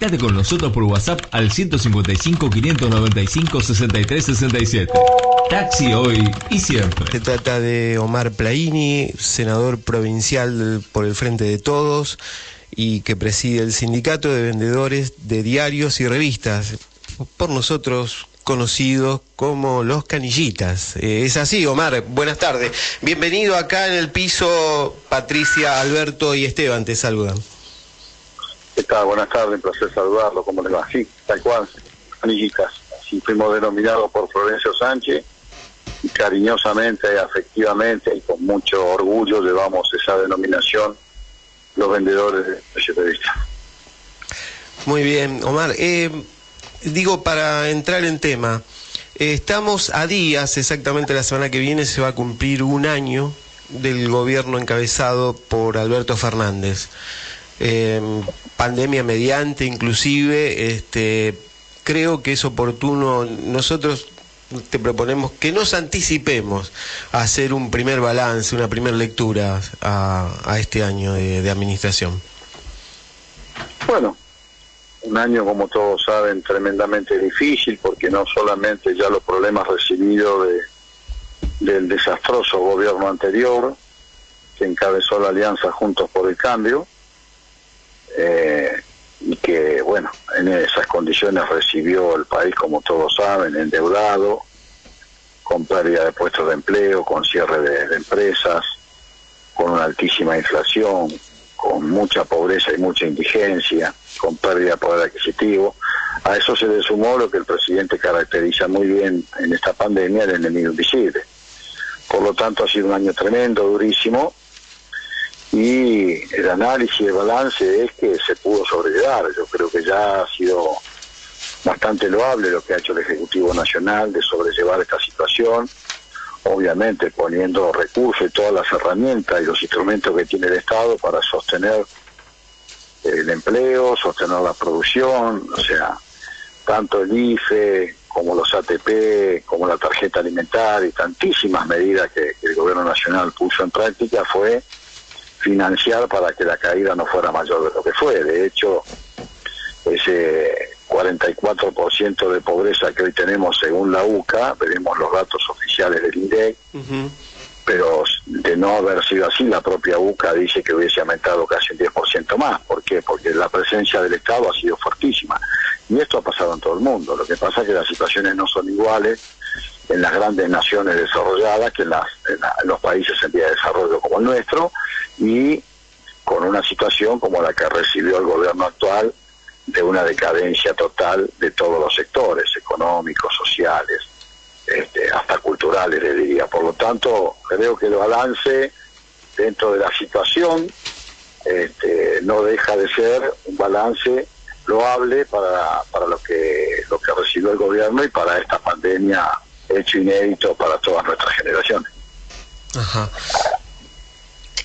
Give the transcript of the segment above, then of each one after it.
Conectate con nosotros por WhatsApp al 155-595-6367. Taxi hoy y siempre. Se trata de Omar Plaini, senador provincial por el Frente de Todos y que preside el Sindicato de Vendedores de Diarios y Revistas, por nosotros conocidos como los canillitas. Es así, Omar, buenas tardes. Bienvenido acá en el piso. Patricia, Alberto y Esteban te saludan. ¿Qué tal? Buenas tardes, un placer saludarlo. ¿Cómo le va? Sí, tal cual, canillitas. Así fuimos denominados por Florencio Sánchez y cariñosamente, afectivamente y con mucho orgullo llevamos esa denominación, los vendedores de revistas. Muy bien, Omar. Digo, para entrar en tema, estamos a días, exactamente la semana que viene se va a cumplir un año del gobierno encabezado por Alberto Fernández. Pandemia mediante, inclusive, creo que es oportuno, nosotros te proponemos que nos anticipemos a hacer un primer balance, una primera lectura a este año de administración. Bueno, un año, como todos saben, tremendamente difícil, porque no solamente ya los problemas recibidos del desastroso gobierno anterior, que encabezó la alianza Juntos por el Cambio, y que, bueno, en esas condiciones recibió el país, como todos saben, endeudado, con pérdida de puestos de empleo, con cierre de empresas, con una altísima inflación, con mucha pobreza y mucha indigencia, con pérdida de poder adquisitivo. A eso se le sumó lo que el presidente caracteriza muy bien en esta pandemia, el enemigo invisible. Por lo tanto, ha sido un año tremendo, durísimo, y el análisis y el balance es que se pudo sobrellevar. Yo creo que ya ha sido bastante loable lo que ha hecho el Ejecutivo Nacional de sobrellevar esta situación, obviamente poniendo recursos y todas las herramientas y los instrumentos que tiene el Estado para sostener el empleo, sostener la producción, o sea, tanto el IFE como los ATP, como la tarjeta alimentaria y tantísimas medidas que el Gobierno Nacional puso en práctica fue financiar para que la caída no fuera mayor de lo que fue. De hecho, ese 44% de pobreza que hoy tenemos según la UCA, veremos los datos oficiales del INDEC, pero de no haber sido así, la propia UCA dice que hubiese aumentado casi un 10% más. ¿Por qué? Porque la presencia del Estado ha sido fortísima. Y esto ha pasado en todo el mundo. Lo que pasa es que las situaciones no son iguales en las grandes naciones desarrolladas que en los países en vía de desarrollo como el nuestro, y con una situación como la que recibió el gobierno actual, de una decadencia total de todos los sectores, económicos, sociales, hasta culturales, le diría. Por lo tanto, creo que el balance dentro de la situación no deja de ser un balance loable para lo que recibió el gobierno y para esta pandemia, hecho inédito para todas nuestras generaciones. Ajá.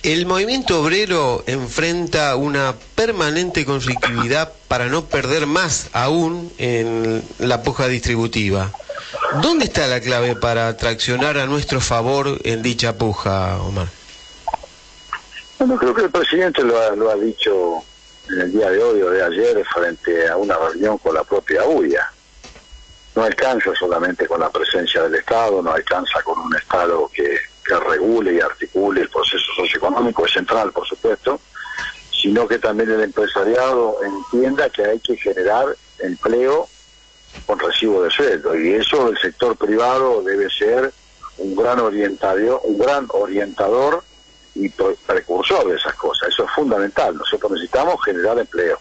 El movimiento obrero enfrenta una permanente conflictividad para no perder más aún en la puja distributiva. ¿Dónde está la clave para traccionar a nuestro favor en dicha puja, Omar? Bueno, creo que el presidente lo ha dicho en el día de hoy o de ayer frente a una reunión con la propia UIA. No alcanza solamente con la presencia del Estado, no alcanza con un Estado que regule y articule el proceso socioeconómico, es central, por supuesto, sino que también el empresariado entienda que hay que generar empleo con recibo de sueldo, y eso el sector privado debe ser un gran orientador y precursor de esas cosas. Eso es fundamental. Nosotros necesitamos generar empleo,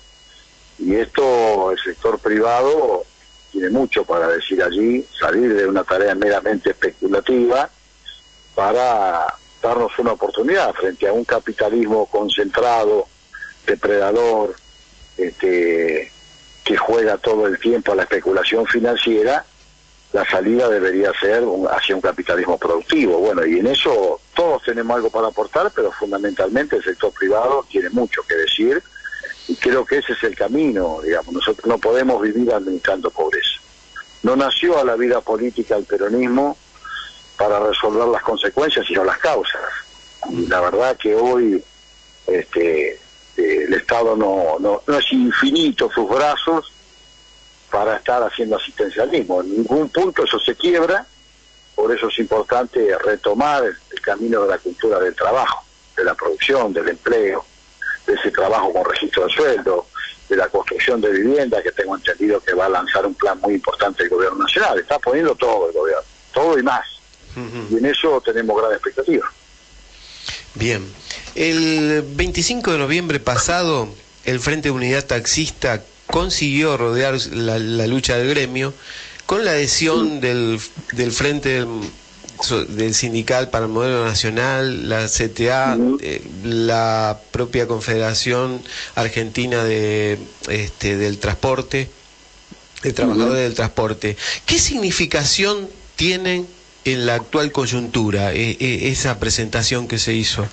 y esto el sector privado tiene mucho para decir allí, salir de una tarea meramente especulativa para darnos una oportunidad frente a un capitalismo concentrado, depredador, que juega todo el tiempo a la especulación financiera. La salida debería ser hacia un capitalismo productivo. Bueno, y en eso todos tenemos algo para aportar, pero fundamentalmente el sector privado tiene mucho que decir, y creo que ese es el camino, digamos. Nosotros no podemos vivir administrando pobreza. No nació a la vida política el peronismo para resolver las consecuencias, sino las causas. Y la verdad que hoy el Estado no es infinito sus brazos para estar haciendo asistencialismo. En ningún punto eso se quiebra, por eso es importante retomar el camino de la cultura del trabajo, de la producción, del empleo, de ese trabajo con registro de sueldo, de la construcción de vivienda, que tengo entendido que va a lanzar un plan muy importante el gobierno nacional. Está poniendo todo el gobierno, todo y más. Y en eso tenemos gran expectativa. Bien. El 25 de noviembre pasado, el Frente de Unidad Taxista consiguió rodear la lucha del gremio con la adhesión del Frente del Sindical para el Modelo Nacional, la CTA, la propia Confederación Argentina del Transporte, de Trabajadores del Transporte. ¿Qué significación tienen en la actual coyuntura esa presentación que se hizo?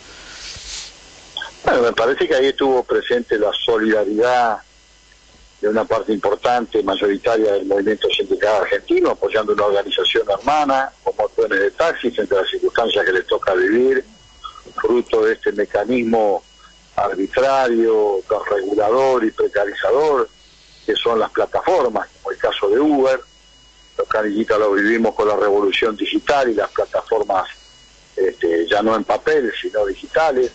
Bueno, me parece que ahí estuvo presente la solidaridad de una parte importante, mayoritaria del movimiento sindical argentino, apoyando una organización hermana, como Trenes de Taxis, entre las circunstancias que les toca vivir, fruto de este mecanismo arbitrario, desregulador y precarizador, que son las plataformas, como el caso de Uber. Los canillitas lo vivimos con la revolución digital y las plataformas ya no en papel, sino digitales,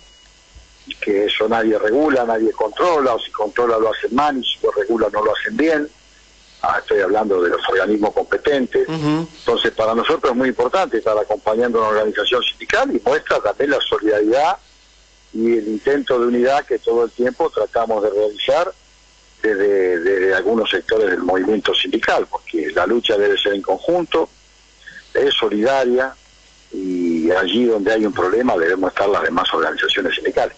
y que eso nadie regula, nadie controla, o si controla lo hacen mal, y si lo regula no lo hacen bien. Estoy hablando de los organismos competentes. Entonces, para nosotros es muy importante estar acompañando a una organización sindical y muestra también la solidaridad y el intento de unidad que todo el tiempo tratamos de realizar desde algunos sectores del movimiento sindical, porque la lucha debe ser en conjunto, es solidaria, y allí donde hay un problema debemos estar las demás organizaciones sindicales.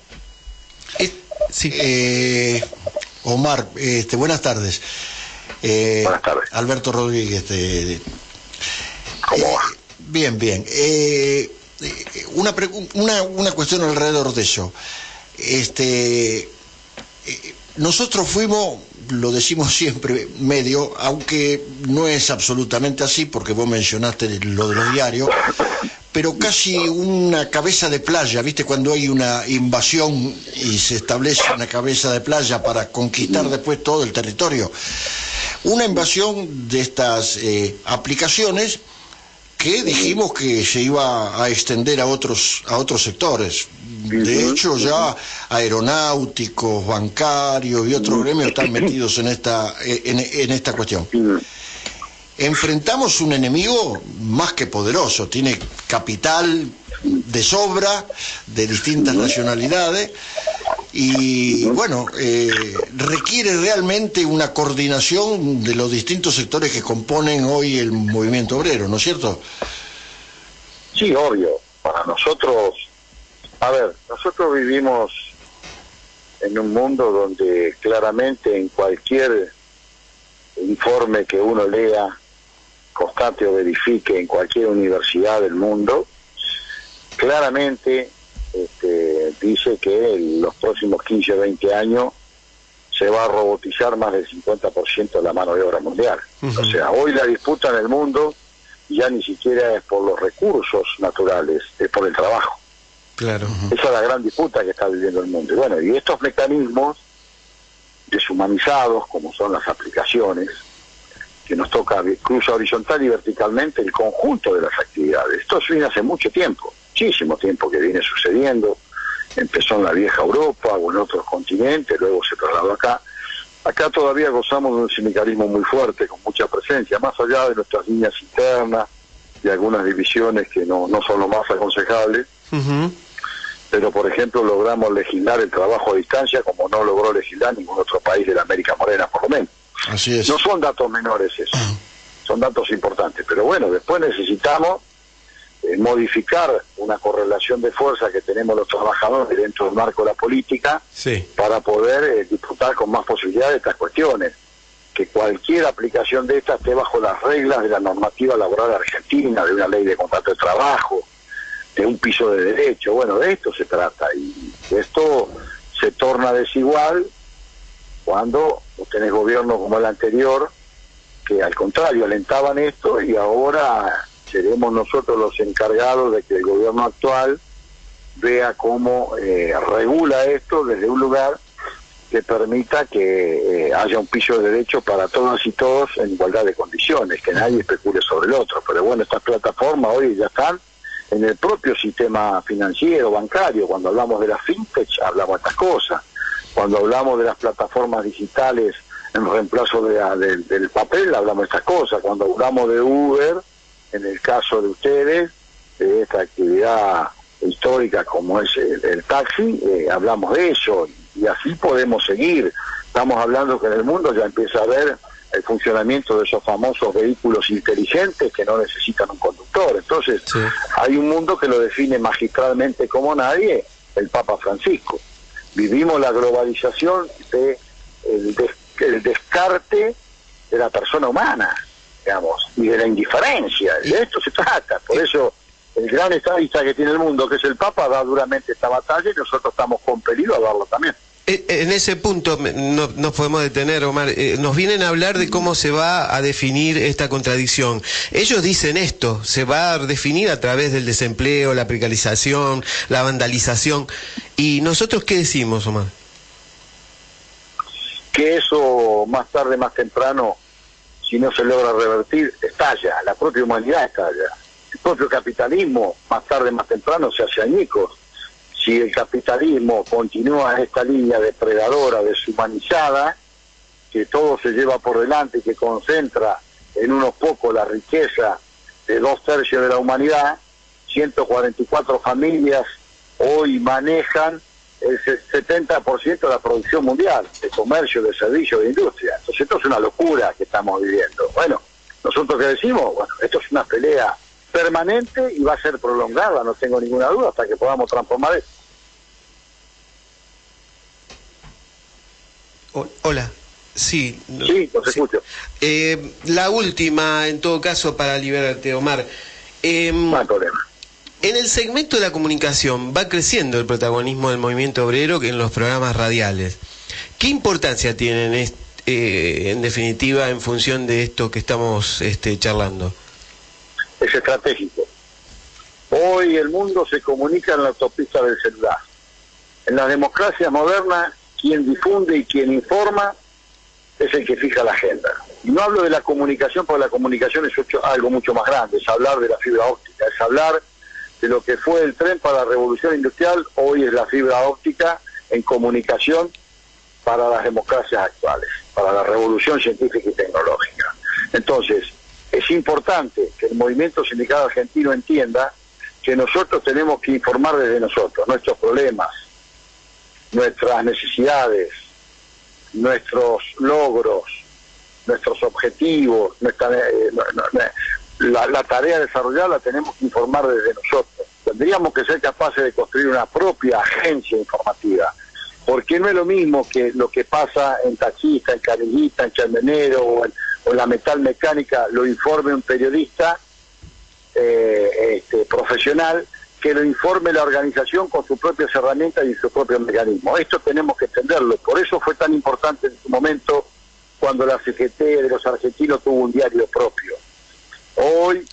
Sí. Omar, buenas tardes. Buenas tardes. Alberto Rodríguez. ¿Cómo va? Bien, bien. Una cuestión alrededor de eso. Nosotros fuimos, lo decimos siempre, medio, aunque no es absolutamente así, porque vos mencionaste lo de los diarios, pero casi una cabeza de playa, ¿viste? Cuando hay una invasión y se establece una cabeza de playa para conquistar después todo el territorio. Una invasión de estas aplicaciones que dijimos que se iba a extender a otros sectores. De hecho, ya aeronáuticos, bancarios y otros gremios están metidos en esta cuestión. Enfrentamos un enemigo más que poderoso, tiene capital de sobra, de distintas nacionalidades, y bueno, requiere realmente una coordinación de los distintos sectores que componen hoy el movimiento obrero, ¿no es cierto? Sí, obvio. Para nosotros, nosotros vivimos en un mundo donde claramente en cualquier informe que uno lea, constate o verifique en cualquier universidad del mundo, claramente dice que en los próximos 15 o 20 años se va a robotizar más del 50% de la mano de obra mundial. O sea, hoy la disputa en el mundo ya ni siquiera es por los recursos naturales, es por el trabajo. Claro. Esa es la gran disputa que está viviendo el mundo. Y bueno, y estos mecanismos deshumanizados, como son las aplicaciones, que nos toca cruza horizontal y verticalmente el conjunto de las actividades. Esto viene hace mucho tiempo, muchísimo tiempo que viene sucediendo. Empezó en la vieja Europa o en otros continentes, luego se trasladó acá. Acá todavía gozamos de un sindicalismo muy fuerte, con mucha presencia, más allá de nuestras líneas internas y algunas divisiones que no son lo más aconsejables. Pero, por ejemplo, logramos legislar el trabajo a distancia como no logró legislar ningún otro país de la América Morena, por lo menos. Así es. No son datos menores esos, son datos importantes. Pero bueno, después necesitamos modificar una correlación de fuerza que tenemos los trabajadores dentro del marco de la política, sí, para poder disputar con más posibilidades estas cuestiones. Que cualquier aplicación de estas esté bajo las reglas de la normativa laboral argentina, de una ley de contrato de trabajo, de un piso de derecho. Bueno, de esto se trata, y esto se torna desigual cuando tenés gobiernos como el anterior, que al contrario alentaban esto, y ahora seremos nosotros los encargados de que el gobierno actual vea cómo regula esto desde un lugar que permita que haya un piso de derecho para todas y todos en igualdad de condiciones, que nadie especule sobre el otro. Pero bueno, estas plataformas hoy ya están en el propio sistema financiero, bancario. Cuando hablamos de la fintech, hablamos de estas cosas. Cuando hablamos de las plataformas digitales en reemplazo del papel, hablamos de estas cosas. Cuando hablamos de Uber, en el caso de ustedes, de esta actividad histórica como es el taxi, hablamos de eso, y así podemos seguir. Estamos hablando que en el mundo ya empieza a haber el funcionamiento de esos famosos vehículos inteligentes que no necesitan un conductor. Entonces, sí, hay un mundo que lo define magistralmente como nadie, el Papa Francisco. Vivimos la globalización el descarte de la persona humana, digamos, y de la indiferencia. De esto se trata. Por eso el gran estadista que tiene el mundo, que es el Papa, da duramente esta batalla y nosotros estamos compelidos a darlo también. En ese punto no nos podemos detener, Omar. Nos vienen a hablar de cómo se va a definir esta contradicción. Ellos dicen esto, se va a definir a través del desempleo, la precarización, la vandalización. ¿Y nosotros qué decimos, Omar? Que eso más tarde, más temprano, si no se logra revertir, estalla, la propia humanidad estalla. El propio capitalismo, más tarde, más temprano, se hace añicos. Si el capitalismo continúa en esta línea depredadora, deshumanizada, que todo se lleva por delante y que concentra en unos pocos la riqueza de 2/3 de la humanidad, 144 familias hoy manejan el 70% de la producción mundial, de comercio, de servicios, de industria. Entonces esto es una locura que estamos viviendo. Bueno, nosotros ¿qué decimos? Bueno, esto es una pelea permanente y va a ser prolongada, no tengo ninguna duda, hasta que podamos transformar esto. Hola. Sí, sí, los escucho. La última, en todo caso, para liberarte, Omar. No hay problema. En el segmento de la comunicación va creciendo el protagonismo del movimiento obrero en los programas radiales. ¿Qué importancia tienen, en definitiva, en función de esto que estamos charlando? Es estratégico. Hoy el mundo se comunica en la autopista del celular. En las democracias modernas, quien difunde y quien informa es el que fija la agenda. Y no hablo de la comunicación, porque la comunicación es algo mucho más grande, es hablar de la fibra óptica, es hablar de lo que fue el tren para la revolución industrial, hoy es la fibra óptica en comunicación para las democracias actuales, para la revolución científica y tecnológica. Entonces, es importante que el movimiento sindical argentino entienda que nosotros tenemos que informar desde nosotros, nuestros problemas, nuestras necesidades, nuestros logros, nuestros objetivos, la tarea de desarrollar la tenemos que informar desde nosotros. Tendríamos que ser capaces de construir una propia agencia informativa, porque no es lo mismo que lo que pasa en Taxista, en Canillita, en Chalmenero o en la metal mecánica lo informe un periodista profesional, que lo informe la organización con sus propias herramientas y sus propios mecanismos. Esto tenemos que entenderlo. Por eso fue tan importante en su momento cuando la CGT de los argentinos tuvo un diario propio. Hoy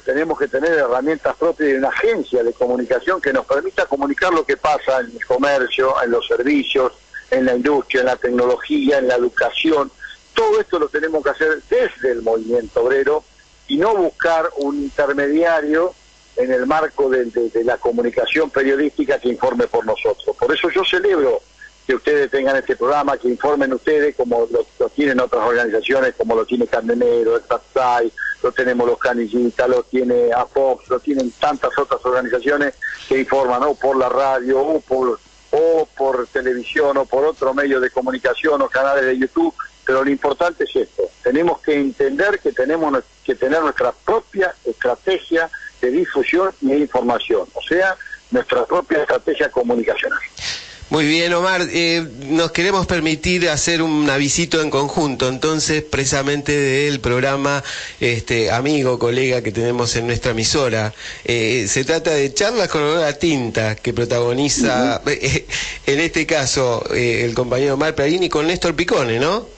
tenemos que tener herramientas propias y una agencia de comunicación que nos permita comunicar lo que pasa en el comercio, en los servicios, en la industria, en la tecnología, en la educación. Todo esto lo tenemos que hacer desde el movimiento obrero y no buscar un intermediario en el marco de la comunicación periodística que informe por nosotros. Por eso yo celebro que ustedes tengan este programa, que informen ustedes como lo tienen otras organizaciones, como lo tiene Cardenero, el TAPSAI, lo tenemos los Canillitas, lo tiene APOX, lo tienen tantas otras organizaciones que informan o por la radio o por televisión o por otro medio de comunicación o canales de YouTube. Pero lo importante es esto, tenemos que entender que tenemos que tener nuestra propia estrategia de difusión y de información, o sea, nuestra propia estrategia comunicacional. Muy bien, Omar, nos queremos permitir hacer un avisito en conjunto, entonces, precisamente del programa amigo, colega que tenemos en nuestra emisora. Se trata de Charlas con Olor a Tinta, que protagoniza, en este caso, el compañero Omar Prarini con Néstor Picone, ¿no?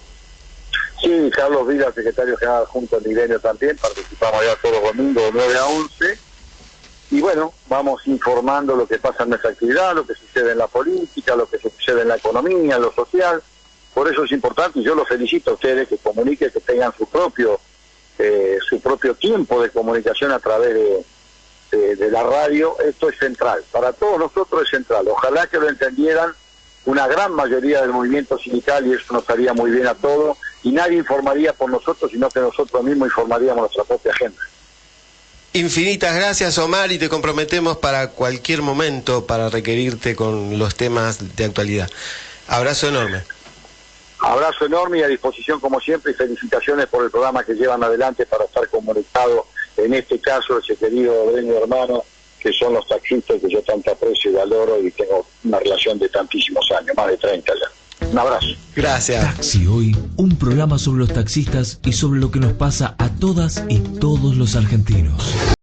Sí, Carlos Vila, secretario general junto a Milenio también, participamos ya todos los domingos de 9 a 11, y bueno, vamos informando lo que pasa en nuestra actividad, lo que sucede en la política, lo que sucede en la economía, en lo social. Por eso es importante, y yo los felicito a ustedes que comuniquen, que tengan su propio tiempo de comunicación a través de la radio. Esto es central, para todos nosotros es central. Ojalá que lo entendieran una gran mayoría del movimiento sindical, y eso nos haría muy bien a todos, y nadie informaría por nosotros, sino que nosotros mismos informaríamos nuestra propia agenda. Infinitas gracias, Omar, y te comprometemos para cualquier momento para requerirte con los temas de actualidad. Abrazo enorme. Abrazo enorme y a disposición como siempre, y felicitaciones por el programa que llevan adelante para estar comunicado, en este caso ese querido dueño hermano, que son los taxistas que yo tanto aprecio y valoro, y tengo una relación de tantísimos años, más de 30 ya. Un abrazo. Gracias. Taxi Hoy, un programa sobre los taxistas y sobre lo que nos pasa a todas y todos los argentinos.